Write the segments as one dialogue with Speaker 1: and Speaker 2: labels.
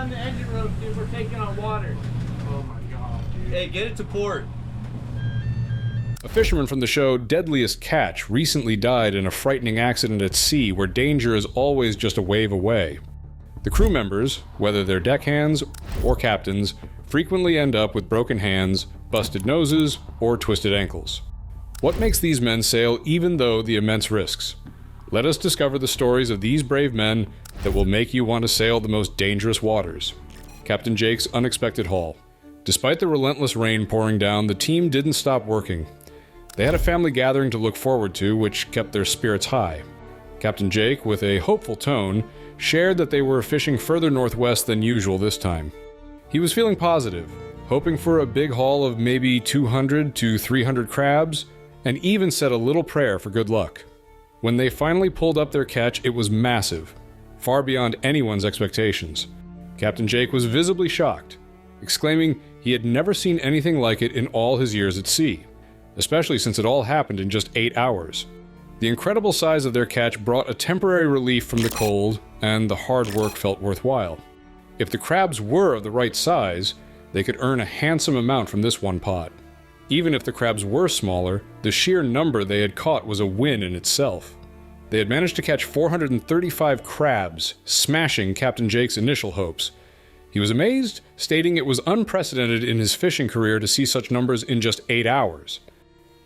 Speaker 1: down the engine rope, dude. We're taking on water.
Speaker 2: Oh my god, dude.
Speaker 3: Hey, get it to port.
Speaker 4: A fisherman from the show Deadliest Catch recently died in a frightening accident at sea where danger is always just a wave away. The crew members, whether they're deckhands or captains, frequently end up with broken hands, busted noses, or twisted ankles. What makes these men sail even though the immense risks? Let us discover the stories of these brave men that will make you want to sail the most dangerous waters. Captain Jake's unexpected haul. Despite the relentless rain pouring down, the team didn't stop working. They had a family gathering to look forward to, which kept their spirits high. Captain Jake, with a hopeful tone, shared that they were fishing further northwest than usual this time. He was feeling positive, hoping for a big haul of maybe 200 to 300 crabs, and even said a little prayer for good luck. When they finally pulled up their catch, it was massive, far beyond anyone's expectations. Captain Jake was visibly shocked, exclaiming he had never seen anything like it in all his years at sea, especially since it all happened in just 8 hours. The incredible size of their catch brought a temporary relief from the cold, and the hard work felt worthwhile. If the crabs were of the right size, they could earn a handsome amount from this one pot. Even if the crabs were smaller, the sheer number they had caught was a win in itself. They had managed to catch 435 crabs, smashing Captain Jake's initial hopes. He was amazed, stating it was unprecedented in his fishing career to see such numbers in just 8 hours.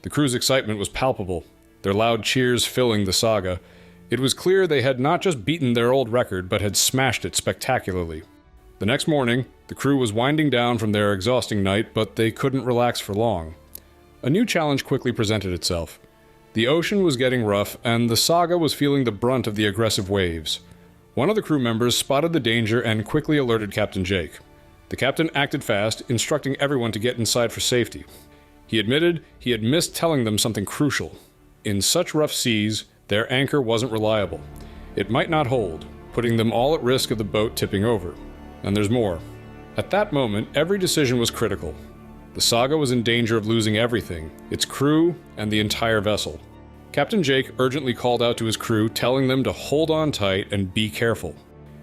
Speaker 4: The crew's excitement was palpable, their loud cheers filling the saga. It was clear they had not just beaten their old record, but had smashed it spectacularly. The next morning, the crew was winding down from their exhausting night, but they couldn't relax for long. A new challenge quickly presented itself. The ocean was getting rough, and the saga was feeling the brunt of the aggressive waves. One of the crew members spotted the danger and quickly alerted Captain Jake. The captain acted fast, instructing everyone to get inside for safety. He admitted he had missed telling them something crucial. In such rough seas, their anchor wasn't reliable. It might not hold, putting them all at risk of the boat tipping over. And there's more. At that moment, every decision was critical. The saga was in danger of losing everything, its crew and the entire vessel. Captain Jake urgently called out to his crew, telling them to hold on tight and be careful.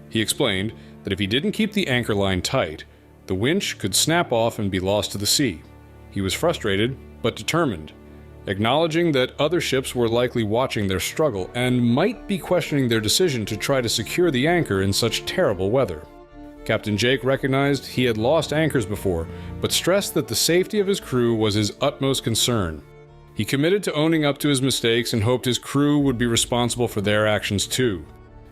Speaker 4: He explained that if he didn't keep the anchor line tight, the winch could snap off and be lost to the sea. He was frustrated, but determined, acknowledging that other ships were likely watching their struggle and might be questioning their decision to try to secure the anchor in such terrible weather. Captain Jake recognized he had lost anchors before, but stressed that the safety of his crew was his utmost concern. He committed to owning up to his mistakes and hoped his crew would be responsible for their actions too.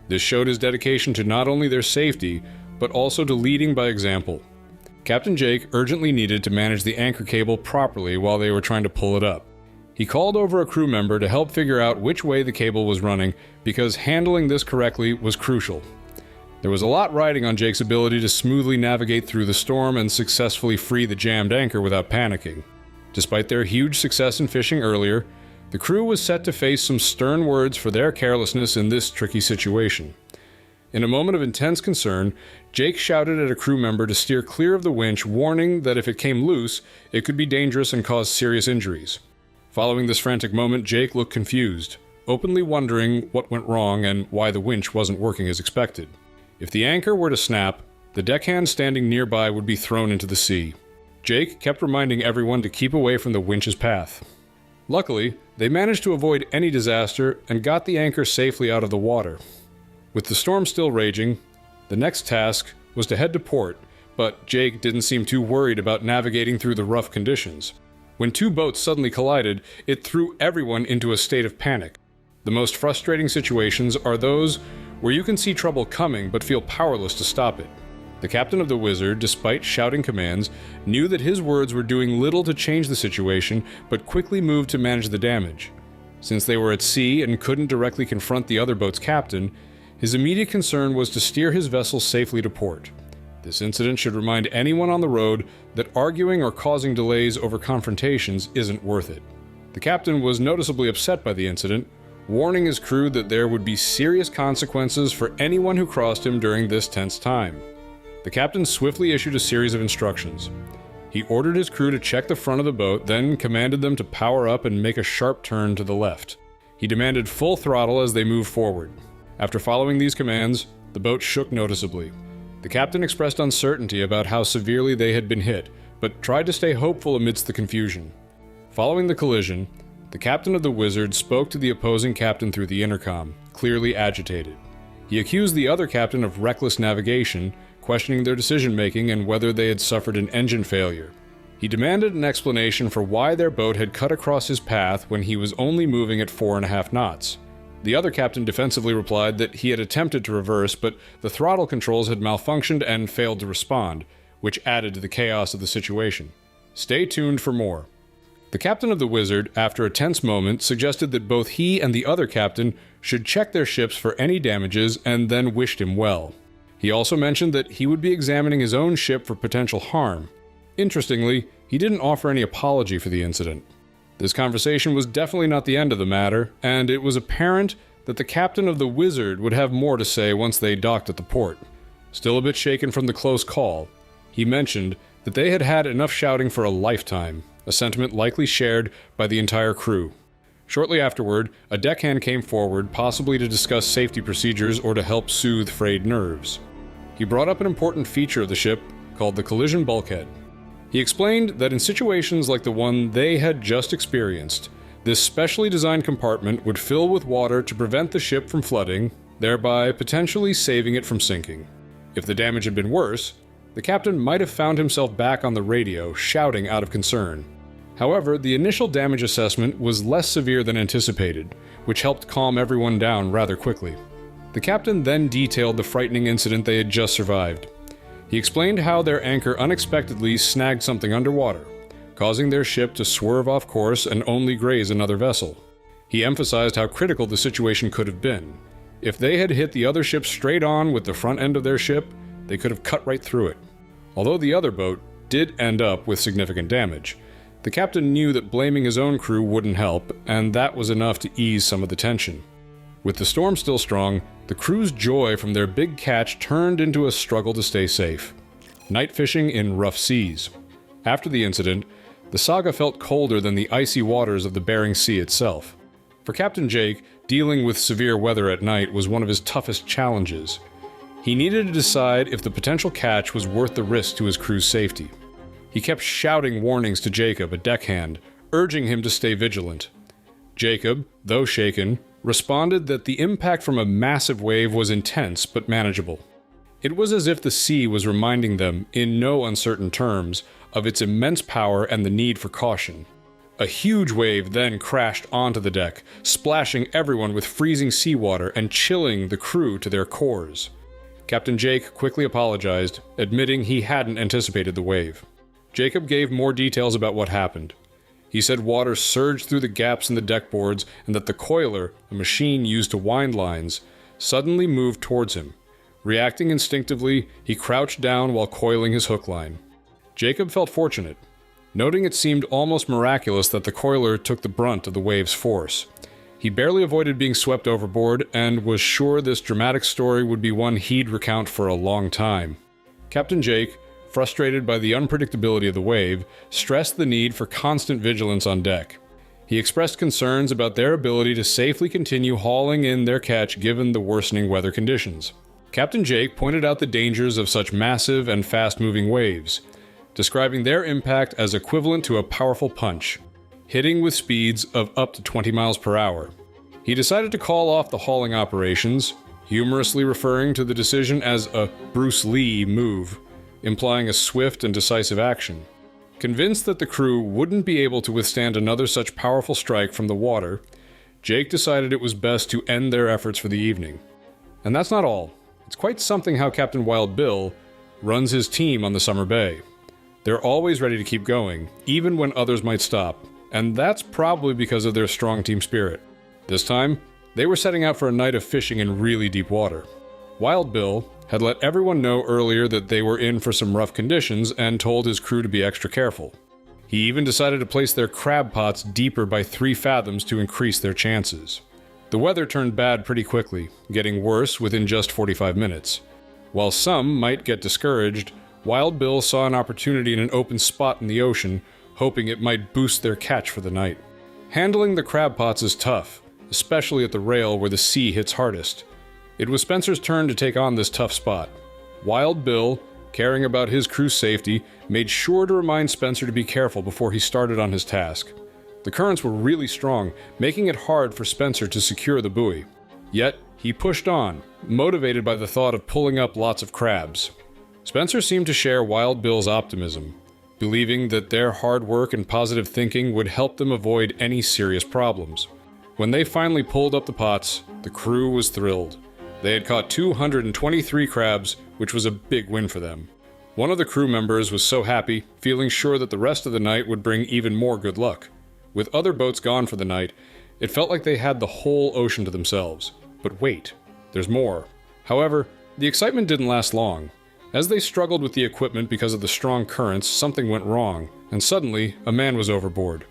Speaker 4: This showed his dedication to not only their safety, but also to leading by example. Captain Jake urgently needed to manage the anchor cable properly while they were trying to pull it up. He called over a crew member to help figure out which way the cable was running, because handling this correctly was crucial. There was a lot riding on Jake's ability to smoothly navigate through the storm and successfully free the jammed anchor without panicking. Despite their huge success in fishing earlier, the crew was set to face some stern words for their carelessness in this tricky situation. In a moment of intense concern, Jake shouted at a crew member to steer clear of the winch, warning that if it came loose, it could be dangerous and cause serious injuries. Following this frantic moment, Jake looked confused, openly wondering what went wrong and why the winch wasn't working as expected. If the anchor were to snap, the deckhand standing nearby would be thrown into the sea. Jake kept reminding everyone to keep away from the winch's path. Luckily, they managed to avoid any disaster and got the anchor safely out of the water. With the storm still raging, the next task was to head to port, but Jake didn't seem too worried about navigating through the rough conditions. When two boats suddenly collided, it threw everyone into a state of panic. The most frustrating situations are those where you can see trouble coming but feel powerless to stop it. The captain of the Wizard, despite shouting commands, knew that his words were doing little to change the situation, but quickly moved to manage the damage. Since they were at sea and couldn't directly confront the other boat's captain, his immediate concern was to steer his vessel safely to port. This incident should remind anyone on the road that arguing or causing delays over confrontations isn't worth it. The captain was noticeably upset by the incident, warning his crew that there would be serious consequences for anyone who crossed him during this tense time. The captain swiftly issued a series of instructions. He ordered his crew to check the front of the boat, then commanded them to power up and make a sharp turn to the left. He demanded full throttle as they moved forward. After following these commands, the boat shook noticeably. The captain expressed uncertainty about how severely they had been hit, but tried to stay hopeful amidst the confusion. Following the collision, the captain of the Wizard spoke to the opposing captain through the intercom, clearly agitated. He accused the other captain of reckless navigation, questioning their decision-making and whether they had suffered an engine failure. He demanded an explanation for why their boat had cut across his path when he was only moving at 4.5 knots. The other captain defensively replied that he had attempted to reverse, but the throttle controls had malfunctioned and failed to respond, which added to the chaos of the situation. Stay tuned for more. The captain of the Wizard, after a tense moment, suggested that both he and the other captain should check their ships for any damages and then wished him well. He also mentioned that he would be examining his own ship for potential harm. Interestingly, he didn't offer any apology for the incident. This conversation was definitely not the end of the matter, and it was apparent that the captain of the Wizard would have more to say once they docked at the port. Still a bit shaken from the close call, he mentioned that they had had enough shouting for a lifetime, a sentiment likely shared by the entire crew. Shortly afterward, a deckhand came forward, possibly to discuss safety procedures or to help soothe frayed nerves. He brought up an important feature of the ship called the collision bulkhead. He explained that in situations like the one they had just experienced, this specially designed compartment would fill with water to prevent the ship from flooding, thereby potentially saving it from sinking. If the damage had been worse, the captain might have found himself back on the radio, shouting out of concern. However, the initial damage assessment was less severe than anticipated, which helped calm everyone down rather quickly. The captain then detailed the frightening incident they had just survived. He explained how their anchor unexpectedly snagged something underwater, causing their ship to swerve off course and only graze another vessel. He emphasized how critical the situation could have been. If they had hit the other ship straight on with the front end of their ship, they could have cut right through it. Although the other boat did end up with significant damage, the captain knew that blaming his own crew wouldn't help, and that was enough to ease some of the tension. With the storm still strong, the crew's joy from their big catch turned into a struggle to stay safe. Night fishing in rough seas. After the incident, the saga felt colder than the icy waters of the Bering Sea itself. For Captain Jake, dealing with severe weather at night was one of his toughest challenges. He needed to decide if the potential catch was worth the risk to his crew's safety. He kept shouting warnings to Jacob, a deckhand, urging him to stay vigilant. Jacob, though shaken, responded that the impact from a massive wave was intense but manageable. It was as if the sea was reminding them, in no uncertain terms, of its immense power and the need for caution. A huge wave then crashed onto the deck, splashing everyone with freezing seawater and chilling the crew to their cores. Captain Jake quickly apologized, admitting he hadn't anticipated the wave. Jacob gave more details about what happened. He said water surged through the gaps in the deck boards and that the coiler, a machine used to wind lines, suddenly moved towards him. Reacting instinctively, he crouched down while coiling his hook line. Jacob felt fortunate, noting it seemed almost miraculous that the coiler took the brunt of the wave's force. He barely avoided being swept overboard and was sure this dramatic story would be one he'd recount for a long time. Captain Jake, frustrated by the unpredictability of the wave, stressed the need for constant vigilance on deck. He expressed concerns about their ability to safely continue hauling in their catch given the worsening weather conditions. Captain Jake pointed out the dangers of such massive and fast-moving waves, describing their impact as equivalent to a powerful punch, hitting with speeds of up to 20 miles per hour. He decided to call off the hauling operations, humorously referring to the decision as a Bruce Lee move, implying a swift and decisive action. Convinced that the crew wouldn't be able to withstand another such powerful strike from the water, Jake decided it was best to end their efforts for the evening. And that's not all. It's quite something how Captain Wild Bill runs his team on the Summer Bay. They're always ready to keep going, even when others might stop, and that's probably because of their strong team spirit. This time, they were setting out for a night of fishing in really deep water. Wild Bill had let everyone know earlier that they were in for some rough conditions and told his crew to be extra careful. He even decided to place their crab pots deeper by 3 fathoms to increase their chances. The weather turned bad pretty quickly, getting worse within just 45 minutes. While some might get discouraged, Wild Bill saw an opportunity in an open spot in the ocean, hoping it might boost their catch for the night. Handling the crab pots is tough, especially at the rail where the sea hits hardest. It was Spencer's turn to take on this tough spot. Wild Bill, caring about his crew's safety, made sure to remind Spencer to be careful before he started on his task. The currents were really strong, making it hard for Spencer to secure the buoy. Yet, he pushed on, motivated by the thought of pulling up lots of crabs. Spencer seemed to share Wild Bill's optimism, believing that their hard work and positive thinking would help them avoid any serious problems. When they finally pulled up the pots, the crew was thrilled. They had caught 223 crabs, which was a big win for them. One of the crew members was so happy, feeling sure that the rest of the night would bring even more good luck. With other boats gone for the night, it felt like they had the whole ocean to themselves. But wait, there's more. However, the excitement didn't last long. As they struggled with the equipment because of the strong currents, something went wrong, and suddenly, a man was overboard.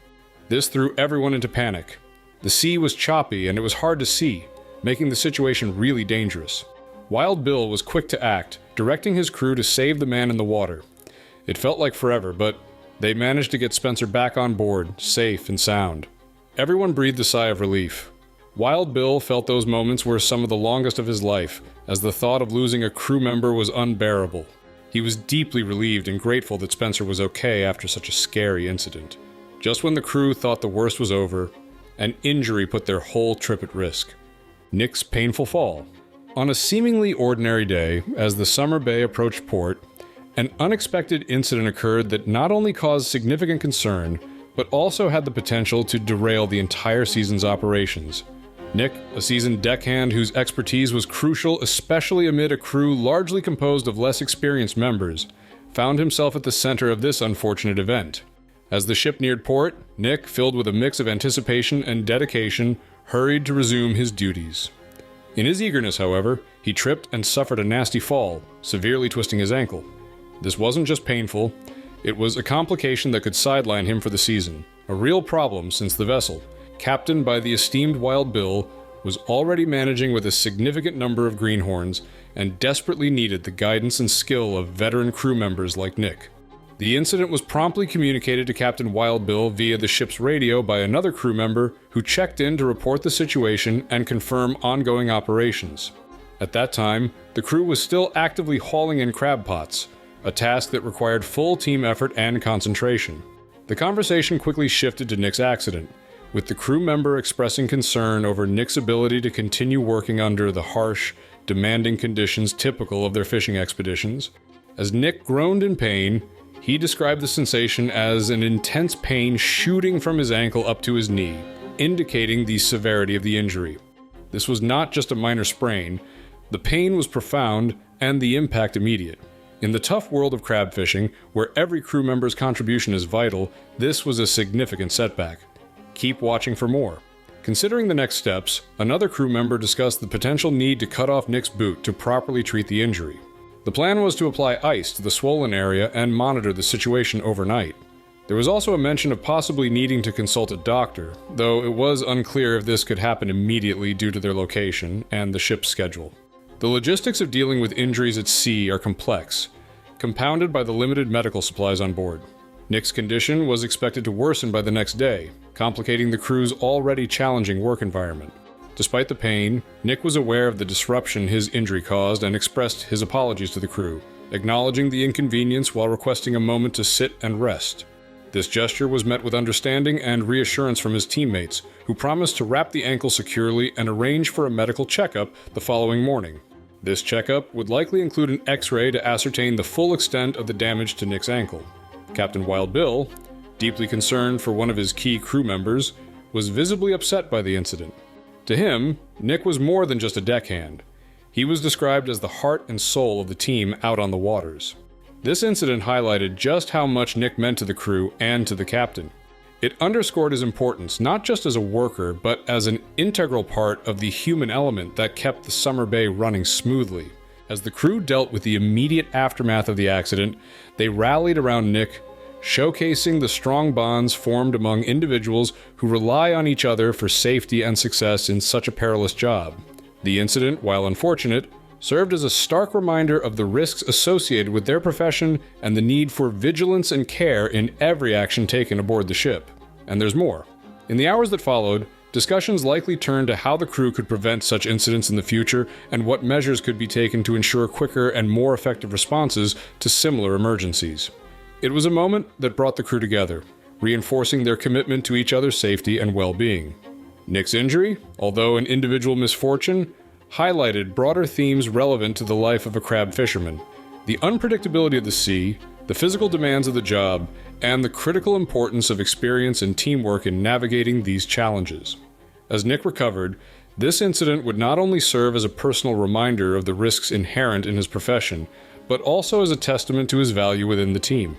Speaker 4: This threw everyone into panic. The sea was choppy and it was hard to see, making the situation really dangerous. Wild Bill was quick to act, directing his crew to save the man in the water. It felt like forever, but they managed to get Spencer back on board, safe and sound. Everyone breathed a sigh of relief. Wild Bill felt those moments were some of the longest of his life, as the thought of losing a crew member was unbearable. He was deeply relieved and grateful that Spencer was okay after such a scary incident. Just when the crew thought the worst was over, an injury put their whole trip at risk. Nick's painful fall. On a seemingly ordinary day, as the Summer Bay approached port, an unexpected incident occurred that not only caused significant concern, but also had the potential to derail the entire season's operations. Nick, a seasoned deckhand whose expertise was crucial especially amid a crew largely composed of less experienced members, found himself at the center of this unfortunate event. As the ship neared port, Nick, filled with a mix of anticipation and dedication, hurried to resume his duties. In his eagerness, however, he tripped and suffered a nasty fall, severely twisting his ankle. This wasn't just painful, it was a complication that could sideline him for the season, a real problem since the vessel, captained by the esteemed Wild Bill, was already managing with a significant number of greenhorns and desperately needed the guidance and skill of veteran crew members like Nick. The incident was promptly communicated to Captain Wild Bill via the ship's radio by another crew member who checked in to report the situation and confirm ongoing operations. At that time, the crew was still actively hauling in crab pots, a task that required full team effort and concentration. The conversation quickly shifted to Nick's accident, with the crew member expressing concern over Nick's ability to continue working under the harsh, demanding conditions typical of their fishing expeditions. As Nick groaned in pain, he described the sensation as an intense pain shooting from his ankle up to his knee, indicating the severity of the injury. This was not just a minor sprain. The pain was profound and the impact immediate. In the tough world of crab fishing, where every crew member's contribution is vital, this was a significant setback. Keep watching for more. Considering the next steps, another crew member discussed the potential need to cut off Nick's boot to properly treat the injury. The plan was to apply ice to the swollen area and monitor the situation overnight. There was also a mention of possibly needing to consult a doctor, though it was unclear if this could happen immediately due to their location and the ship's schedule. The logistics of dealing with injuries at sea are complex, compounded by the limited medical supplies on board. Nick's condition was expected to worsen by the next day, complicating the crew's already challenging work environment. Despite the pain, Nick was aware of the disruption his injury caused and expressed his apologies to the crew, acknowledging the inconvenience while requesting a moment to sit and rest. This gesture was met with understanding and reassurance from his teammates, who promised to wrap the ankle securely and arrange for a medical checkup the following morning. This checkup would likely include an X-ray to ascertain the full extent of the damage to Nick's ankle. Captain Wild Bill, deeply concerned for one of his key crew members, was visibly upset by the incident. To him, Nick was more than just a deckhand. He was described as the heart and soul of the team out on the waters. This incident highlighted just how much Nick meant to the crew and to the captain. It underscored his importance not just as a worker, but as an integral part of the human element that kept the Summer Bay running smoothly. As the crew dealt with the immediate aftermath of the accident, they rallied around Nick, showcasing the strong bonds formed among individuals who rely on each other for safety and success in such a perilous job. The incident, while unfortunate, served as a stark reminder of the risks associated with their profession and the need for vigilance and care in every action taken aboard the ship. And there's more. In the hours that followed, Discussions likely turned to how the crew could prevent such incidents in the future and what measures could be taken to ensure quicker and more effective responses to similar emergencies. It was a moment that brought the crew together, reinforcing their commitment to each other's safety and well-being. Nick's injury, although an individual misfortune, highlighted broader themes relevant to the life of a crab fisherman: the unpredictability of the sea, the physical demands of the job, and the critical importance of experience and teamwork in navigating these challenges. As Nick recovered, this incident would not only serve as a personal reminder of the risks inherent in his profession, but also as a testament to his value within the team.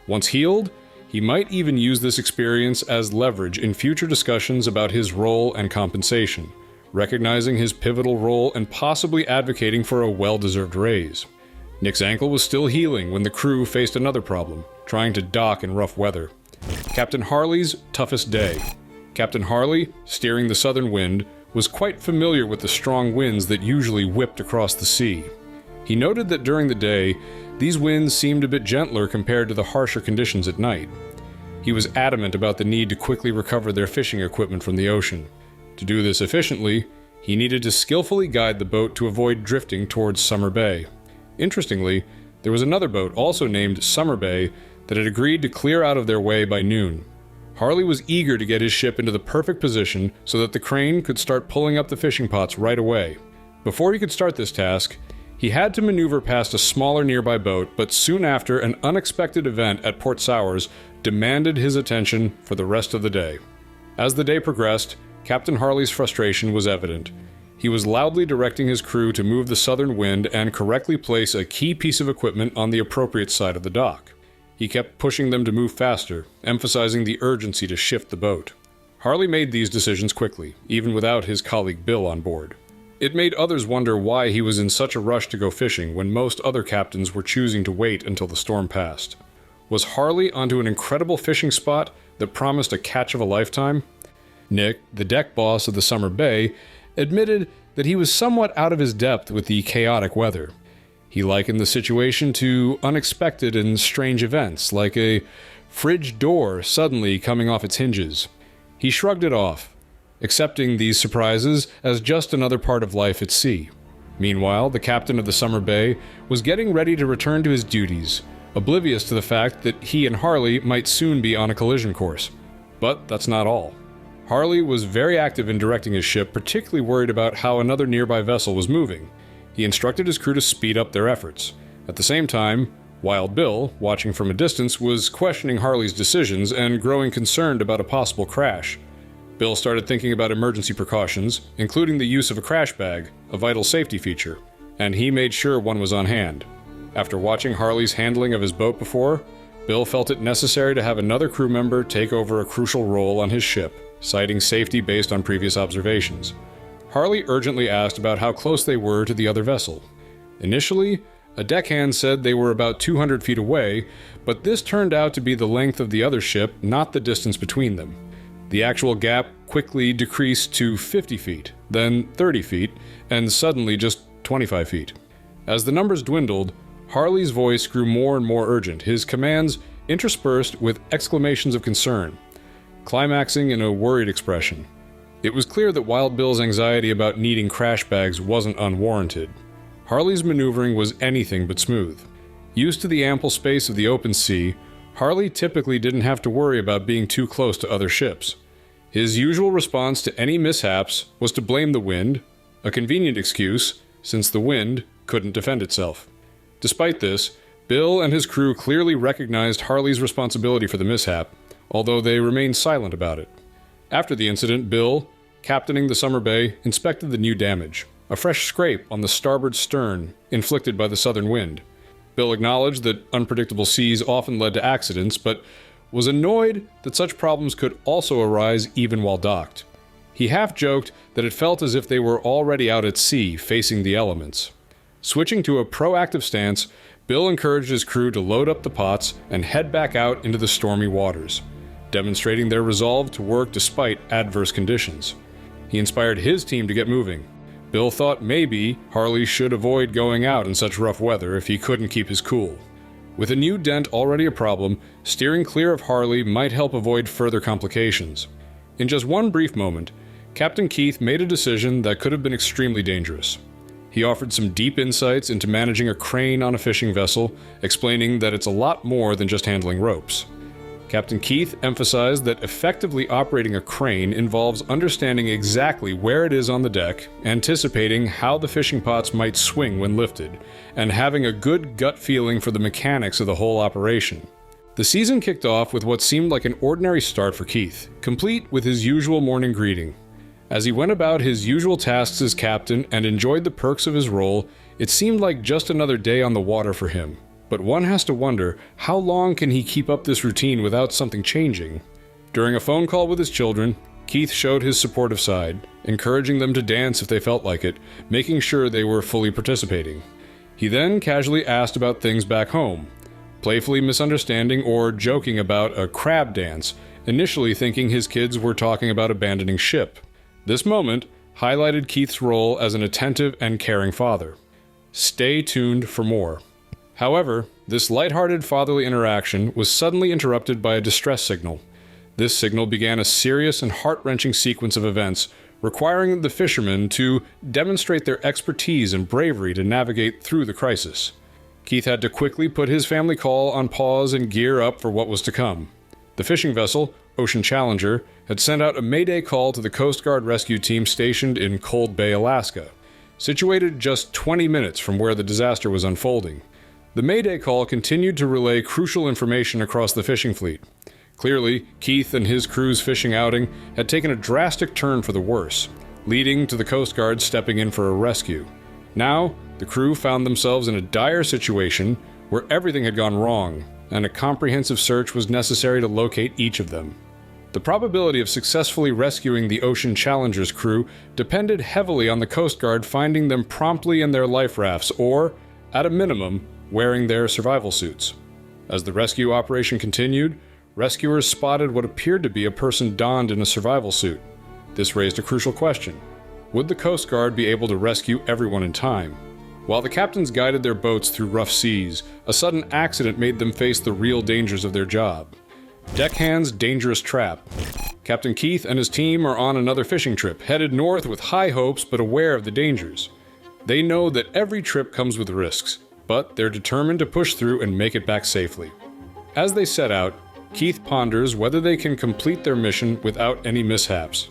Speaker 4: Once healed, he might even use this experience as leverage in future discussions about his role and compensation, recognizing his pivotal role and possibly advocating for a well-deserved raise. Nick's ankle was still healing when the crew faced another problem, trying to dock in rough weather. Captain Harley's toughest day. Captain Harley, steering the southern wind, was quite familiar with the strong winds that usually whipped across the sea. He noted that during the day, these winds seemed a bit gentler compared to the harsher conditions at night. He was adamant about the need to quickly recover their fishing equipment from the ocean. To do this efficiently, he needed to skillfully guide the boat to avoid drifting towards Summer Bay. Interestingly, there was another boat also named Summer Bay that had agreed to clear out of their way by noon. Harley was eager to get his ship into the perfect position so that the crane could start pulling up the fishing pots right away. Before he could start this task, he had to maneuver past a smaller nearby boat, but soon after, an unexpected event at Port Sours demanded his attention for the rest of the day. As the day progressed, Captain Harley's frustration was evident. He was loudly directing his crew to move the southern wind and correctly place a key piece of equipment on the appropriate side of the dock. He kept pushing them to move faster, emphasizing the urgency to shift the boat. Harley made these decisions quickly, even without his colleague Bill on board. It made others wonder why he was in such a rush to go fishing when most other captains were choosing to wait until the storm passed. Was Harley onto an incredible fishing spot that promised a catch of a lifetime? Nick, the deck boss of the Summer Bay, admitted that he was somewhat out of his depth with the chaotic weather. He likened the situation to unexpected and strange events, like a fridge door suddenly coming off its hinges. He shrugged it off, accepting these surprises as just another part of life at sea. Meanwhile, the captain of the Summer Bay was getting ready to return to his duties, oblivious to the fact that he and Harley might soon be on a collision course. But that's not all. Harley was very active in directing his ship, particularly worried about how another nearby vessel was moving. He instructed his crew to speed up their efforts. At the same time, Wild Bill, watching from a distance, was questioning Harley's decisions and growing concerned about a possible crash. Bill started thinking about emergency precautions, including the use of a crash bag, a vital safety feature, and he made sure one was on hand. After watching Harley's handling of his boat before, Bill felt it necessary to have another crew member take over a crucial role on his ship, citing safety based on previous observations. Harley urgently asked about how close they were to the other vessel. Initially, a deckhand said they were about 200 feet away, but this turned out to be the length of the other ship, not the distance between them. The actual gap quickly decreased to 50 feet, then 30 feet, and suddenly just 25 feet. As the numbers dwindled, Harley's voice grew more and more urgent, his commands interspersed with exclamations of concern, climaxing in a worried expression. It was clear that Wild Bill's anxiety about needing crash bags wasn't unwarranted. Harley's maneuvering was anything but smooth. Used to the ample space of the open sea, Harley typically didn't have to worry about being too close to other ships. His usual response to any mishaps was to blame the wind, a convenient excuse since the wind couldn't defend itself. Despite this, Bill and his crew clearly recognized Harley's responsibility for the mishap, although they remained silent about it. After the incident, Bill, captaining the Summer Bay, inspected the new damage, a fresh scrape on the starboard stern inflicted by the southern wind. Bill acknowledged that unpredictable seas often led to accidents, but was annoyed that such problems could also arise even while docked. He half-joked that it felt as if they were already out at sea, facing the elements. Switching to a proactive stance, Bill encouraged his crew to load up the pots and head back out into the stormy waters, demonstrating their resolve to work despite adverse conditions. He inspired his team to get moving. Bill thought maybe Harley should avoid going out in such rough weather if he couldn't keep his cool. With a new dent already a problem, steering clear of Harley might help avoid further complications. In just one brief moment, Captain Keith made a decision that could have been extremely dangerous. He offered some deep insights into managing a crane on a fishing vessel, explaining that it's a lot more than just handling ropes. Captain Keith emphasized that effectively operating a crane involves understanding exactly where it is on the deck, anticipating how the fishing pots might swing when lifted, and having a good gut feeling for the mechanics of the whole operation. The season kicked off with what seemed like an ordinary start for Keith, complete with his usual morning greeting. As he went about his usual tasks as captain and enjoyed the perks of his role, it seemed like just another day on the water for him. But one has to wonder, how long can he keep up this routine without something changing? During a phone call with his children, Keith showed his supportive side, encouraging them to dance if they felt like it, making sure they were fully participating. He then casually asked about things back home, playfully misunderstanding or joking about a crab dance, initially thinking his kids were talking about abandoning ship. This moment highlighted Keith's role as an attentive and caring father. Stay tuned for more. However, this lighthearted fatherly interaction was suddenly interrupted by a distress signal. This signal began a serious and heart-wrenching sequence of events, requiring the fishermen to demonstrate their expertise and bravery to navigate through the crisis. Keith had to quickly put his family call on pause and gear up for what was to come. The fishing vessel, Ocean Challenger, had sent out a Mayday call to the Coast Guard rescue team stationed in Cold Bay, Alaska, situated just 20 minutes from where the disaster was unfolding. The Mayday call continued to relay crucial information across the fishing fleet. Clearly, Keith and his crew's fishing outing had taken a drastic turn for the worse, leading to the Coast Guard stepping in for a rescue. Now, the crew found themselves in a dire situation where everything had gone wrong, and a comprehensive search was necessary to locate each of them. The probability of successfully rescuing the Ocean Challenger's crew depended heavily on the Coast Guard finding them promptly in their life rafts or, at a minimum, wearing their survival suits. As the rescue operation continued, rescuers spotted what appeared to be a person donned in a survival suit. This raised a crucial question. Would the Coast Guard be able to rescue everyone in time? While the captains guided their boats through rough seas, a sudden accident made them face the real dangers of their job. Deckhands' dangerous trap. Captain Keith and his team are on another fishing trip, headed north with high hopes but aware of the dangers. They know that every trip comes with risks, but they're determined to push through and make it back safely. As they set out, Keith ponders whether they can complete their mission without any mishaps.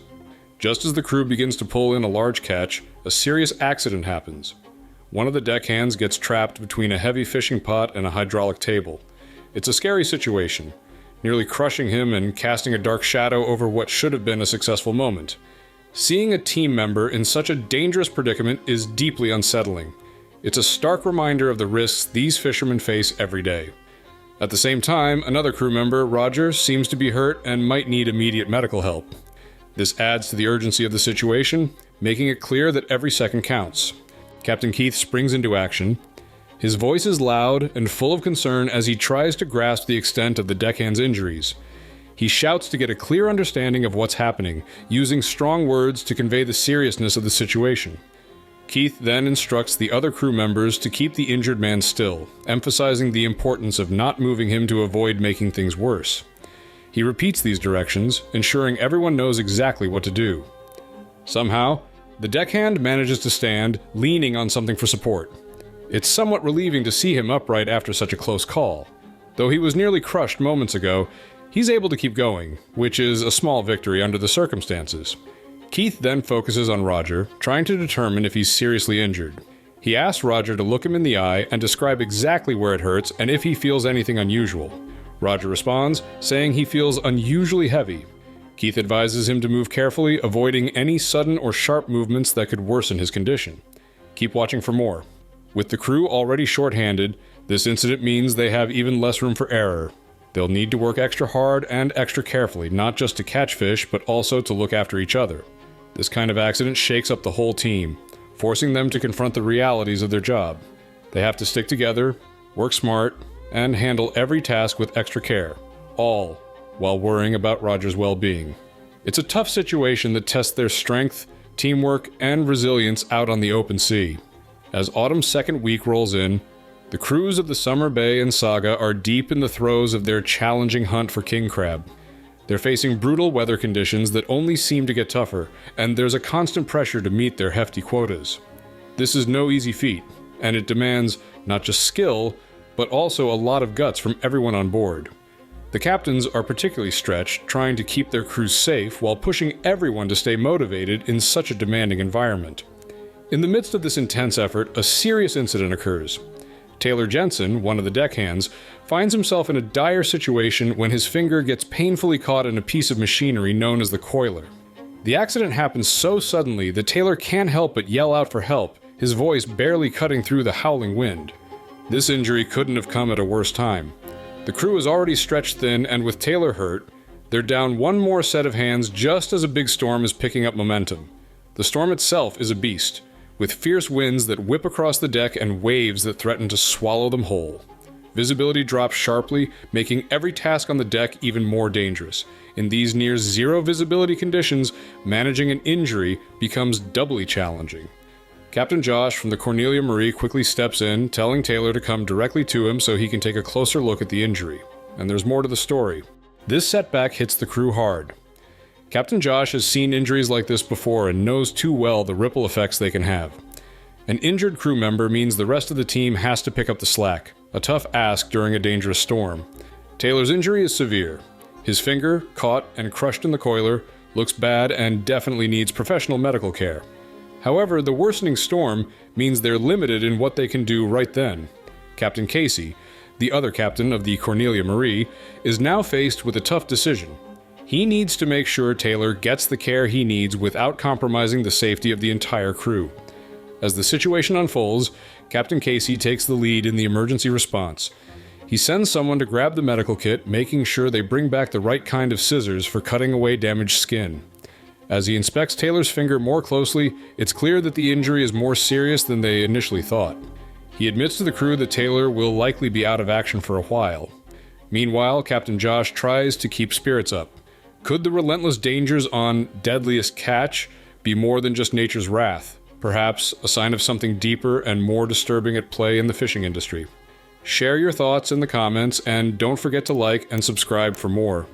Speaker 4: Just as the crew begins to pull in a large catch, a serious accident happens. One of the deckhands gets trapped between a heavy fishing pot and a hydraulic table. It's a scary situation, nearly crushing him and casting a dark shadow over what should have been a successful moment. Seeing a team member in such a dangerous predicament is deeply unsettling. It's a stark reminder of the risks these fishermen face every day. At the same time, another crew member, Roger, seems to be hurt and might need immediate medical help. This adds to the urgency of the situation, making it clear that every second counts. Captain Keith springs into action. His voice is loud and full of concern as he tries to grasp the extent of the deckhand's injuries. He shouts to get a clear understanding of what's happening, using strong words to convey the seriousness of the situation. Keith then instructs the other crew members to keep the injured man still, emphasizing the importance of not moving him to avoid making things worse. He repeats these directions, ensuring everyone knows exactly what to do. Somehow, the deckhand manages to stand, leaning on something for support. It's somewhat relieving to see him upright after such a close call. Though he was nearly crushed moments ago, he's able to keep going, which is a small victory under the circumstances. Keith then focuses on Roger, trying to determine if he's seriously injured. He asks Roger to look him in the eye and describe exactly where it hurts and if he feels anything unusual. Roger responds, saying he feels unusually heavy. Keith advises him to move carefully, avoiding any sudden or sharp movements that could worsen his condition. Keep watching for more. With the crew already short-handed, this incident means they have even less room for error. They'll need to work extra hard and extra carefully, not just to catch fish, but also to look after each other. This kind of accident shakes up the whole team, forcing them to confront the realities of their job. They have to stick together, work smart, and handle every task with extra care, all while worrying about Roger's well-being. It's a tough situation that tests their strength, teamwork, and resilience out on the open sea. As autumn's second week rolls in, the crews of the Summer Bay and Saga are deep in the throes of their challenging hunt for king crab. They're facing brutal weather conditions that only seem to get tougher, and there's a constant pressure to meet their hefty quotas. This is no easy feat, and it demands not just skill, but also a lot of guts from everyone on board. The captains are particularly stretched, trying to keep their crews safe while pushing everyone to stay motivated in such a demanding environment. In the midst of this intense effort, a serious incident occurs. Taylor Jensen, one of the deckhands, finds himself in a dire situation when his finger gets painfully caught in a piece of machinery known as the coiler. The accident happens so suddenly that Taylor can't help but yell out for help, his voice barely cutting through the howling wind. This injury couldn't have come at a worse time. The crew is already stretched thin, and with Taylor hurt, they're down one more set of hands just as a big storm is picking up momentum. The storm itself is a beast, with fierce winds that whip across the deck and waves that threaten to swallow them whole. Visibility drops sharply, making every task on the deck even more dangerous. In these near-zero visibility conditions, managing an injury becomes doubly challenging. Captain Josh from the Cornelia Marie quickly steps in, telling Taylor to come directly to him so he can take a closer look at the injury. And there's more to the story. This setback hits the crew hard. Captain Josh has seen injuries like this before and knows too well the ripple effects they can have. An injured crew member means the rest of the team has to pick up the slack, a tough ask during a dangerous storm. Taylor's injury is severe. His finger, caught and crushed in the coiler, looks bad and definitely needs professional medical care. However, the worsening storm means they're limited in what they can do right then. Captain Casey, the other captain of the Cornelia Marie, is now faced with a tough decision. He needs to make sure Taylor gets the care he needs without compromising the safety of the entire crew. As the situation unfolds, Captain Casey takes the lead in the emergency response. He sends someone to grab the medical kit, making sure they bring back the right kind of scissors for cutting away damaged skin. As he inspects Taylor's finger more closely, it's clear that the injury is more serious than they initially thought. He admits to the crew that Taylor will likely be out of action for a while. Meanwhile, Captain Josh tries to keep spirits up. Could the relentless dangers on Deadliest catch be more than just nature's wrath? Perhaps a sign of something deeper and more disturbing at play in the fishing industry? Share your thoughts in the comments, and don't forget to like and subscribe for more.